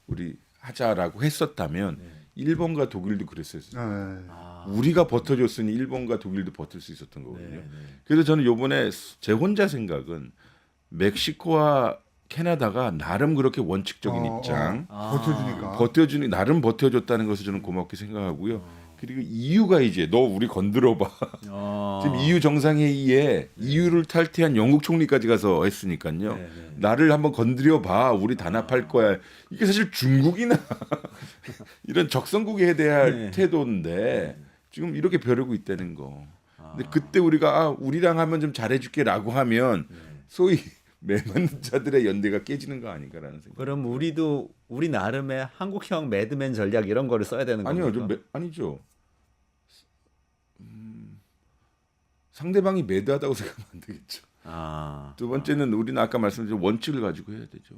우리 하자라고 했었다면 일본과 독일도 그랬어요. 우리가 버텨줬으니 일본과 독일도 버틸 수 있었던 거거든요. 그래서 저는 요번에 제 혼자 생각은 멕시코와 캐나다가 나름 그렇게 원칙적인 입장 버텨주니까 나름 버텨줬다는 것을 저는 고맙게 생각하고요. 그리고 EU가 이제 너 우리 건드려봐. 지금 EU 정상회의에 EU를 탈퇴한 영국 총리까지 가서 했으니까요. 나를 한번 건드려봐. 우리 단합할 거야. 이게 사실 중국이나 이런 적성국에 대해야 할 태도인데 지금 이렇게 벼르고 있다는 거. 근데 그때 우리가 우리랑 하면 좀 잘해줄게라고 하면 소위 매맞는 자들의 연대가 깨지는 거 아닌가라는 생각. 그럼 우리도 우리 나름의 한국형 매드맨 전략 이런 거를 써야 되는 겁니까? 아니요, 아니죠. 상대방이 매드하다고 생각하면 안 되겠죠. 두 번째는 우리는 아까 말씀드린 원칙을 가지고 해야 되죠.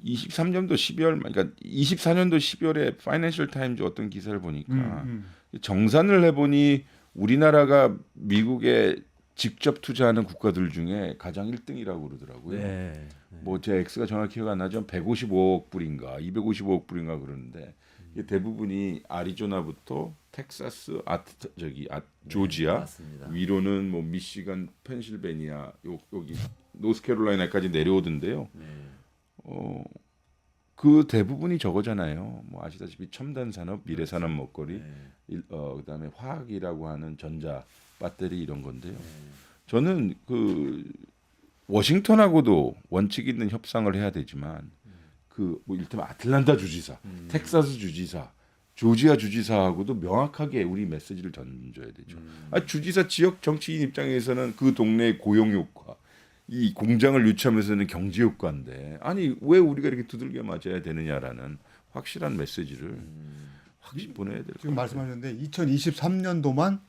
23년도 12월, 그러니까 24년도 12월에 파이낸셜 타임즈 어떤 기사를 보니까 정산을 해보니 우리나라가 미국의 직접 투자하는 국가들 중에 가장 1등이라고 그러더라고요. 네. 뭐 제 X가 정확히 기억 안 나죠. 155억 불인가 255억 불인가 그러는데 이게 대부분이 아리조나부터 텍사스, 조지아 맞습니다. 위로는 뭐 미시간, 펜실베니아 여기 노스캐롤라이나까지 내려오던데요. 그 대부분이 저거잖아요. 뭐 아시다시피 첨단 산업, 미래 산업 먹거리, 그다음에 화학이라고 하는 전자 배터리 이런 건데요. 저는 그 워싱턴하고도 원칙 있는 협상을 해야 되지만 그 뭐 이를테면 아틀란타 주지사, 텍사스 주지사, 조지아 주지사하고도 명확하게 우리 메시지를 던져야 되죠. 주지사 지역 정치인 입장에서는 그 동네의 고용 효과, 이 공장을 유치하면서는 경제 효과인데 아니 왜 우리가 이렇게 두들겨 맞아야 되느냐라는 확실한 메시지를 확실히 보내야 될 것 지금 같아요. 말씀하셨는데 2023년도만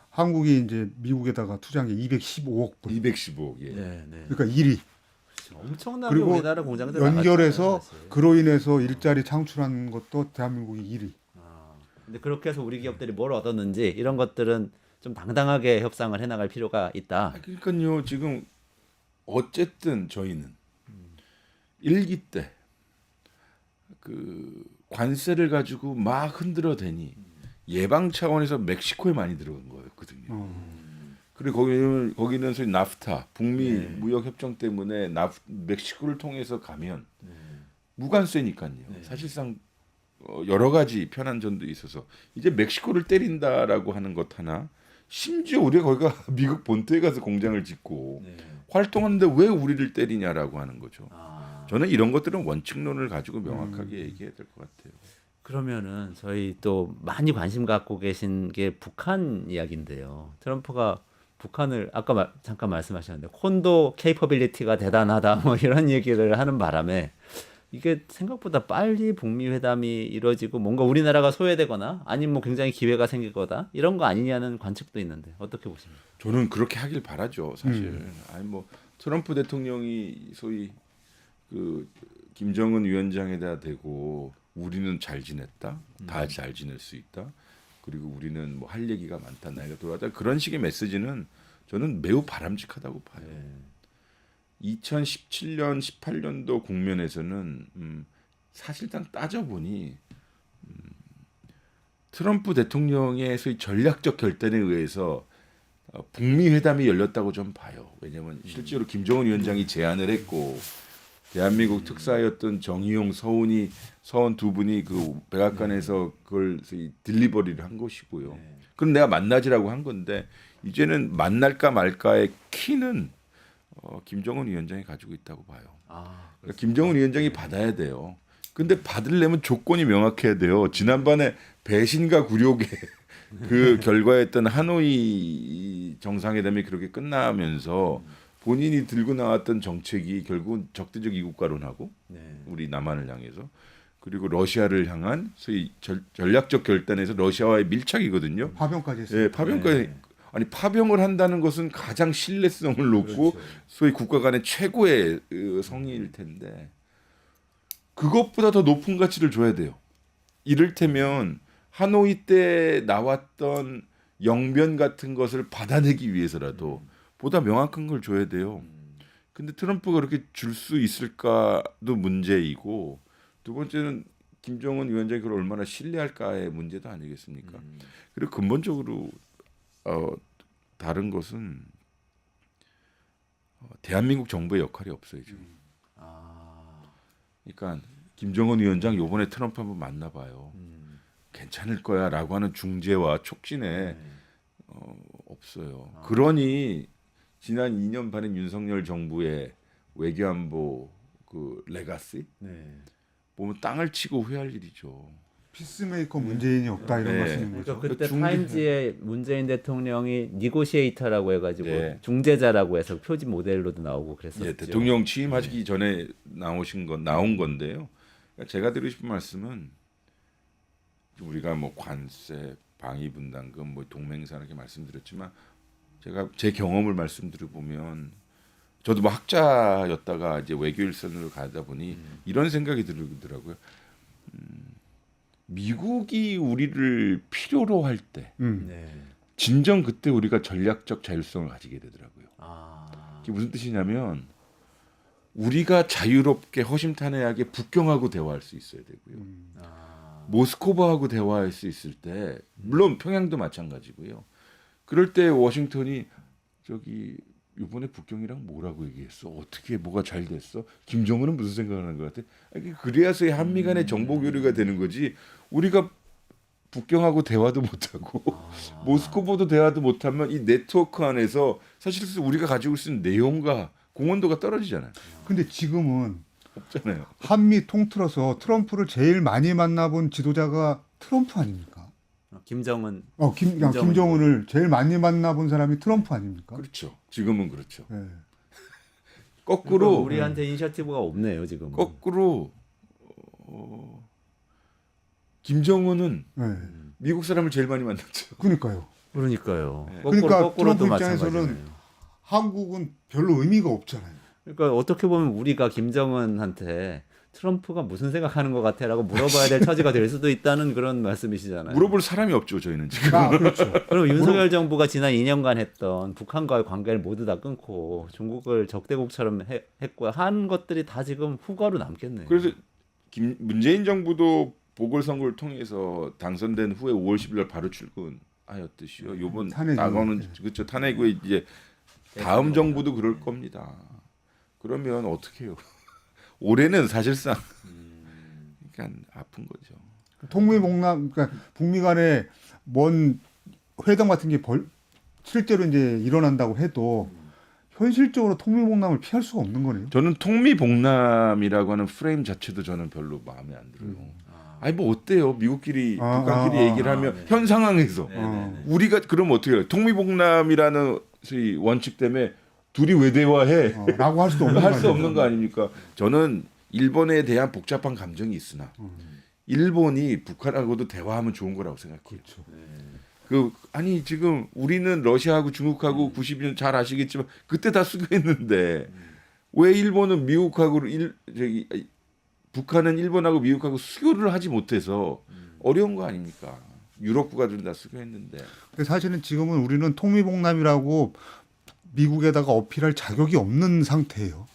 한국이 이제 미국에다가 투자한 게 215억 불. 215억. 예. 네, 네. 그러니까 1위. 엄청나게 그리고 우리나라 공장들 연결해서 나갔잖아요, 사실. 그로 인해서 일자리 창출한 것도 대한민국이 1위. 근데 그렇게 해서 우리 기업들이 뭘 얻었는지 이런 것들은 좀 당당하게 협상을 해나갈 필요가 있다. 그러니까요. 지금 어쨌든 저희는 일기 때 그 관세를 가지고 막 흔들어대니 예방 차원에서 멕시코에 많이 들어간 거였거든요. 그리고 거기는 소위 나프타 북미 무역 협정 때문에 멕시코를 통해서 가면 무관세니까요. 사실상 여러 가지 편한 점도 있어서 이제 멕시코를 때린다라고 하는 것 하나, 심지어 우리가 거기가 미국 본토에 가서 공장을 짓고 활동하는데 왜 우리를 때리냐라고 하는 거죠. 저는 이런 것들은 원칙론을 가지고 명확하게 얘기해야 될 것 같아요. 그러면은 저희 또 많이 관심 갖고 계신 게 북한 이야기인데요. 트럼프가 북한을 아까 잠깐 말씀하셨는데 콘도 케이퍼빌리티가 대단하다 뭐 이런 얘기를 하는 바람에 이게 생각보다 빨리 북미 회담이 이루어지고 뭔가 우리나라가 소외되거나 아니면 뭐 굉장히 기회가 생길 거다 이런 거 아니냐는 관측도 있는데 어떻게 보십니까? 저는 그렇게 하길 바라죠, 사실. 아니 뭐 트럼프 대통령이 소위 그 김정은 위원장에다 대고 우리는 잘 지냈다, 다 잘 지낼 수 있다, 그리고 우리는 뭐 할 얘기가 많다, 나이가 돌아다 그런 식의 메시지는 저는 매우 바람직하다고 봐요. 2017년, 18년도 국면에서는 사실상 따져보니 트럼프 대통령의 소위 전략적 결단에 의해서 북미 회담이 열렸다고 좀 봐요. 왜냐하면 실제로 김정은 위원장이 제안을 했고 대한민국 특사였던 정의용, 서훈 두 분이 그 백악관에서 그걸 소위 딜리버리를 한 것이고요. 그럼 내가 만나지라고 한 건데 이제는 만날까 말까의 키는 김정은 위원장이 가지고 있다고 봐요. 그러니까 김정은 위원장이 받아야 돼요. 근데 받으려면 조건이 명확해야 돼요. 지난번에 배신과 굴욕의 그 결과였던 하노이 정상회담이 그렇게 끝나면서 본인이 들고 나왔던 정책이 결국은 적대적 이국가론하고 우리 남한을 향해서 그리고 러시아를 향한 소위 전략적 결단에서 러시아와의 밀착이거든요. 파병까지 했어요. 예, 파병까지. 아니 파병을 한다는 것은 가장 신뢰성을 놓고 소위 국가 간의 최고의 성의일 텐데 그것보다 더 높은 가치를 줘야 돼요. 이를테면 하노이 때 나왔던 영변 같은 것을 받아내기 위해서라도 보다 명확한 걸 줘야 돼요. 근데 트럼프가 그렇게 줄 수 있을까도 문제이고 두 번째는 김정은 위원장이 그걸 얼마나 신뢰할까의 문제도 아니겠습니까? 그리고 근본적으로 다른 것은 대한민국 정부의 역할이 없어요 지금. 그러니까 김정은 위원장 요번에 트럼프 한번 만나봐요. 괜찮을 거야라고 하는 중재와 촉진에 없어요. 그러니 지난 2년 반의 윤석열 정부의 외교안보 그 레가시 보면 땅을 치고 후회할 일이죠. 피스메이커 문재인이 없다 이런 네. 말씀인 거죠. 그러니까 그때 중재- 타임즈에 문재인 대통령이 니고시에이터라고 해가지고 예. 중재자라고 해서 표지 모델로도 나오고 그랬었죠. 예, 대통령 취임하기 전에 나온 건데요. 그러니까 제가 드리고 싶은 말씀은 우리가 뭐 관세, 방위분담금, 뭐 동맹사 이렇게 말씀드렸지만 제가 제 경험을 말씀드려 보면 저도 뭐 학자였다가 이제 외교일선으로 가다 보니 이런 생각이 들더라고요. 미국이 우리를 필요로 할 때 네. 진정 그때 우리가 전략적 자율성을 가지게 되더라고요. 아, 이게 무슨 뜻이냐면 우리가 자유롭게 허심탄회하게 북경하고 대화할 수 있어야 되고요. 아, 모스크바하고 대화할 수 있을 때 물론 평양도 마찬가지고요. 그럴 때 워싱턴이 저기 이번에 북경이랑 뭐라고 얘기했어? 어떻게 뭐가 잘 됐어? 김정은은 무슨 생각을 하는 것 같아? 아니, 그래야서야 한미 간의 정보 교류가 되는 거지. 우리가 북경하고 대화도 못하고 모스크바도 대화도 못하면 이 네트워크 안에서 사실 우리가 가지고 있는 내용과 공헌도가 떨어지잖아요. 근데 지금은 없잖아요. 한미 통틀어서 트럼프를 제일 많이 만나본 지도자가 트럼프 아닙니까? 김정은 김정은을 제일 많이 만나본 사람이 트럼프 아닙니까? 그렇죠. 지금은 그렇죠. 네. 거꾸로 그러니까 우리한테 이니셔티브가 없네요 지금. 거꾸로 김정은은 네. 미국 사람을 제일 많이 만났죠. 그러니까요. 그러니까요. 그러니까 거꾸로도 트럼프 입장에서는 마찬가지네요. 한국은 별로 의미가 없잖아요. 그러니까 어떻게 보면 우리가 김정은한테 트럼프가 무슨 생각하는 것 같아라고 물어봐야 될 처지가 될 수도 있다는 그런 말씀이시잖아요. 물어볼 사람이 없죠. 저희는 지금. 아, 그렇죠. 그럼 윤석열 정부가 지난 2년간 했던 북한과의 관계를 모두 다 끊고 중국을 적대국처럼 했고 한 것들이 다 지금 후과로 남겠네요. 그래서 문재인 정부도 보궐선거를 통해서 당선된 후에 5월 10일 날 바로 출근하였듯이요. 요번 탄핵이, 나가는 네. 그렇죠. 탄핵 후에 이제 다음 정부도 그럴 겁니다. 그러면 어떻게 해요? 올해는 사실상 그러니까 아픈 거죠. 통미봉남, 그러니까 북미 간에 뭔 회담 같은 게 실제로 이제 일어난다고 해도 현실적으로 통미봉남을 피할 수가 없는 거네요. 저는 통미봉남이라고 하는 프레임 자체도 저는 별로 마음에 안 들어요. 아니 뭐 어때요? 미국끼리 북한끼리 얘기를 하면 네. 현 상황에서 우리가 그러면 어떻게 해요? 통미봉남이라는 소위 원칙 때문에 둘이 왜 대화해? 라고 할 수도 없는 할 수 거 없는 거 아닙니까? 저는 일본에 대한 복잡한 감정이 있으나 일본이 북한하고도 대화하면 좋은 거라고 생각해요. 그렇죠. 아니 지금 우리는 러시아하고 중국하고 92년 잘 아시겠지만 그때 다 수교했는데 왜 일본은 미국하고 북한은 일본하고 미국하고 수교를 하지 못해서 어려운 거 아닙니까? 유럽 국가들은 다 수교했는데. 근데 사실은 지금은 우리는 통미봉남이라고 미국에다가 어필할 자격이 없는 상태예요.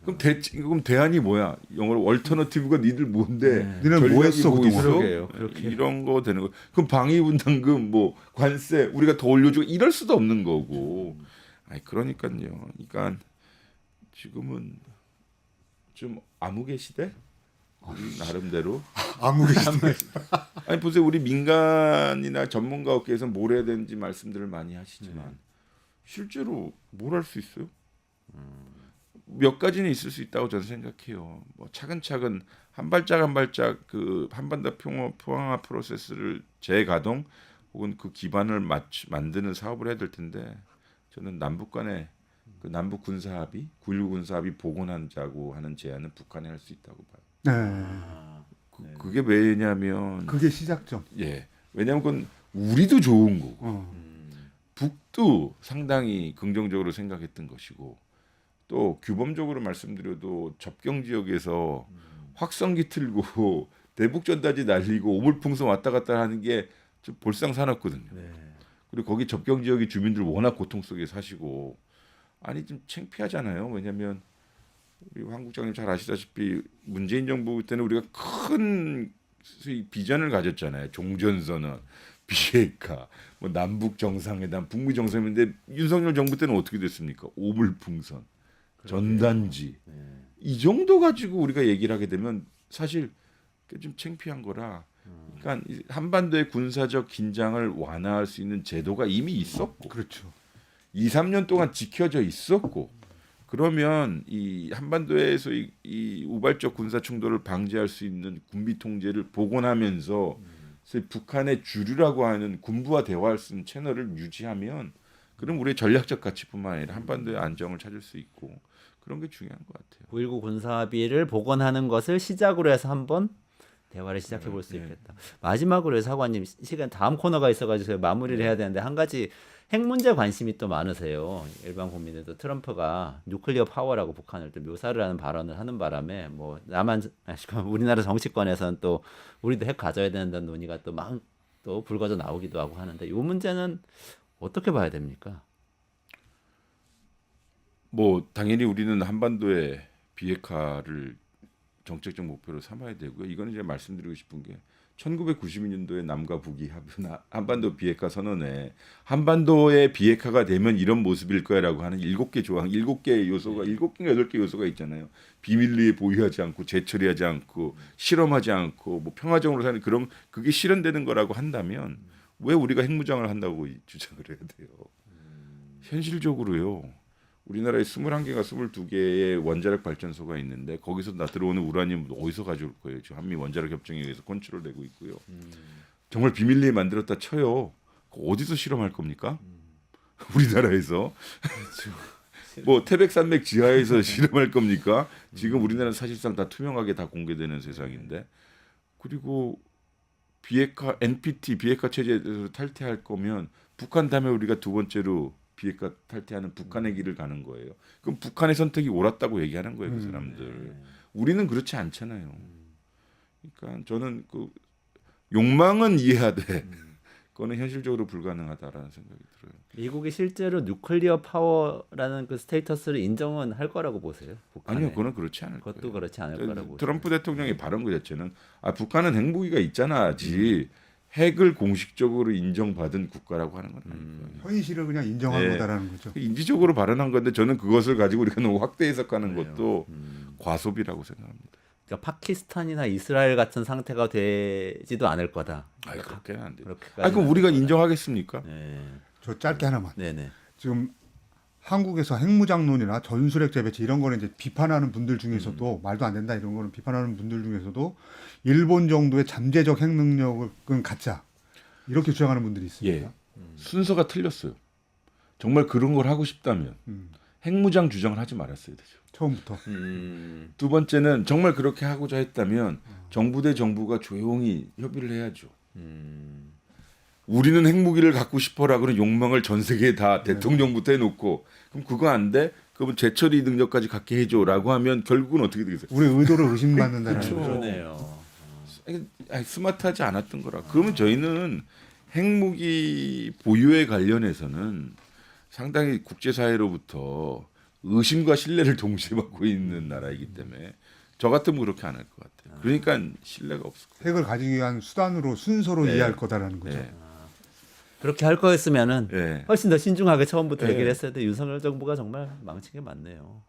그럼 대안이 뭐야? 영어로 얼터너티브가 니들 뭔데? 니네는 뭐 전략이 했어, 뭐 그동안? 있어? 그러게요. 그렇게. 이런 거 되는 거. 그럼 방위분담금 뭐 관세 우리가 더 올려주고 이럴 수도 없는 거고. 아니 그러니까요. 그러니까 지금은 좀 암흑의 시대? 우리 나름대로. 아무리 아니 보세요. 우리 민간이나 전문가 업계에서 뭘 해야 되는지 말씀들을 많이 하시지만 실제로 뭘 할 수 있어요? 몇 가지는 있을 수 있다고 저는 생각해요. 뭐 차근차근 한 발짝 한 발짝 그 한반도 평화 프로세스를 재가동 혹은 그 기반을 만드는 사업을 해야 될 텐데 저는 남북 간의 그 남북 군사 합의, 9.19 군사 합의 복원하자고 하는 제안은 북한이 할 수 있다고 봐요. 네. 그게 왜냐면 그게 시작점. 왜냐면 그건 우리도 좋은 거고 어. 북도 상당히 긍정적으로 생각했던 것이고 또 규범적으로 말씀드려도 접경 지역에서 확성기 틀고 대북 전단지 날리고 오물풍선 왔다 갔다 하는 게 좀 볼상사납거든요. 네. 그리고 거기 접경 지역의 주민들 워낙 고통 속에 사시고 아니 좀 창피하잖아요. 왜냐하면 우리 황 국장님 잘 아시다시피 문재인 정부 때는 우리가 큰 비전을 가졌잖아요. 종전선언, 비핵화, 뭐 남북 정상회담, 북미 정상회담인데 윤석열 정부 때는 어떻게 됐습니까? 오물풍선, 전단지 이 정도 가지고 우리가 얘기를 하게 되면 사실 좀 창피한 거라. 그러니까 한반도의 군사적 긴장을 완화할 수 있는 제도가 이미 있었고, 그렇죠. 2, 3년 동안 지켜져 있었고, 그러면 이 한반도에서 이 우발적 군사 충돌을 방지할 수 있는 군비 통제를 복원하면서 북한의 주류라고 하는 군부와 대화할 수 있는 채널을 유지하면, 그럼 우리의 전략적 가치뿐만 아니라 한반도의 안정을 찾을 수 있고 그런 게 중요한 것 같아요. 9.19 군사합의를 복원하는 것을 시작으로 해서 한번 대화를 시작해 볼 수 있겠다. 마지막으로 사관님 시간 다음 코너가 있어가지고 마무리를 해야 되는데 한 가지 핵 문제 관심이 또 많으세요. 일반 국민들도 트럼프가 뉴클리어 파워라고 북한을 또 묘사를 하는 발언을 하는 바람에 뭐 우리나라 정치권에서는 또 우리도 핵 가져야 된다는 논의가 또 또 불거져 나오기도 하고 하는데 이 문제는 어떻게 봐야 됩니까? 뭐 당연히 우리는 한반도의 비핵화를 정책적 목표로 삼아야 되고요. 이거는 이제 말씀드리고 싶은 게 1992년도에 남과 북이 합의한 한반도 비핵화 선언에 한반도의 비핵화가 되면 이런 모습일 거야라고 하는 7개 조항, 7개 요소가 7개인가 8개 요소가 있잖아요. 비밀리에 보유하지 않고 재처리하지 않고 실험하지 않고 뭐 평화적으로 사는 그런 그게 실현되는 거라고 한다면 왜 우리가 핵무장을 한다고 주장을 해야 돼요? 현실적으로요. 우리나라에 21개가 22개의 원자력 발전소가 있는데 거기서 나 들어오는 우라늄 어디서 가져올 거예요? 지금 한미 원자력 협정에 의해서 컨트롤되고 있고요. 정말 비밀리에 만들었다 쳐요. 그거 어디서 실험할 겁니까? 우리나라에서 뭐 태백산맥 지하에서 실험할 겁니까? 지금 우리나라는 사실상 다 투명하게 다 공개되는 세상인데 그리고 비핵화 NPT 비핵화 체제에서 탈퇴할 거면 북한 다음에 우리가 두 번째로 비핵화 탈퇴하는 북한의 길을 가는 거예요. 그럼 북한의 선택이 옳았다고 얘기하는 거예요, 그 사람들. 우리는 그렇지 않잖아요. 그러니까 저는 그 욕망은 이해하되 그거는 현실적으로 불가능하다라는 생각이 들어요. 미국이 실제로 뉴클리어 파워라는 그 스테이터스를 인정은 할 거라고 보세요? 북한에? 아니요, 그건 그렇지 않을 그것도 거예요. 그렇지 않을 거라고. 트럼프 대통령의 발언 그 자체는 북한은 핵무기가 있잖아지 핵을 공식적으로 인정받은 국가라고 하는 건 아니고요. 현실을 그냥 인정한 네. 거다라는 거죠. 인지적으로 발언한 건데 저는 그것을 가지고 우리가 너무 확대 해석하는 것도 과소비라고 생각합니다. 그러니까 파키스탄이나 이스라엘 같은 상태가 되지도 않을 거다. 그렇게는 안 돼요. 그렇게까지는 그럼 우리가 안 될 거다. 인정하겠습니까? 네. 저 짧게 하나만. 네네. 지금 한국에서 핵무장론이나 전술핵 재배치 이런 거는 이제 비판하는 분들 중에서도 말도 안 된다 이런 거는 비판하는 분들 중에서도 일본 정도의 잠재적 핵 능력은 갖자 이렇게 주장하는 분들이 있습니다. 예. 순서가 틀렸어요. 정말 그런 걸 하고 싶다면 핵무장 주장을 하지 말았어야 되죠. 처음부터. 두 번째는 정말 그렇게 하고자 했다면 정부 대 정부가 조용히 협의를 해야죠. 우리는 핵무기를 갖고 싶어라 그런 욕망을 전 세계에 다 대통령부터 해놓고 그럼 그거 안 돼? 그러면 재처리 능력까지 갖게 해줘라고 하면 결국은 어떻게 되겠어요? 우리 의도를 의심받는다는 그렇죠. 거죠. 그러네요. 스마트하지 않았던 거라. 그러면 저희는 핵무기 보유에 관련해서는 상당히 국제사회로부터 의심과 신뢰를 동시에 받고 있는 나라이기 때문에 저 같으면 그렇게 안 할 것 같아요. 그러니까 신뢰가 없을 거예요. 핵을 가지기 위한 수단으로 순서로 네. 이해할 거다라는 거죠. 네. 그렇게 할 거였으면은 네. 훨씬 더 신중하게 처음부터 네. 얘기를 했어야 돼. 윤석열 정부가 정말 망친 게 많네요.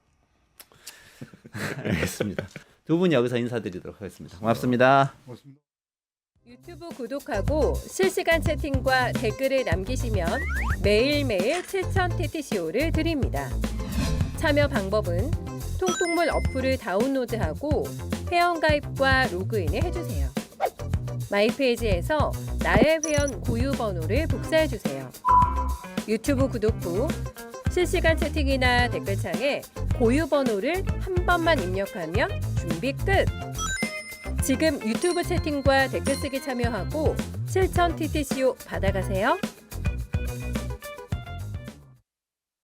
알겠습니다. 두 분 여기서 인사드리도록 하겠습니다. 고맙습니다. 고맙습니다. 유튜브 구독하고 실시간 채팅과 댓글을 남기시면 매일매일 7천 TTCO를 드립니다. 참여 방법은 통통물 어플을 다운로드하고 회원가입과 로그인을 해주세요. 마이페이지에서 나의 회원 고유 번호를 복사해주세요. 유튜브 구독 후 실시간 채팅이나 댓글창에 고유 번호를 한 번만 입력하면 준비 끝! 지금 유튜브 채팅과 댓글 쓰기 참여하고 실천 TTCO 받아가세요.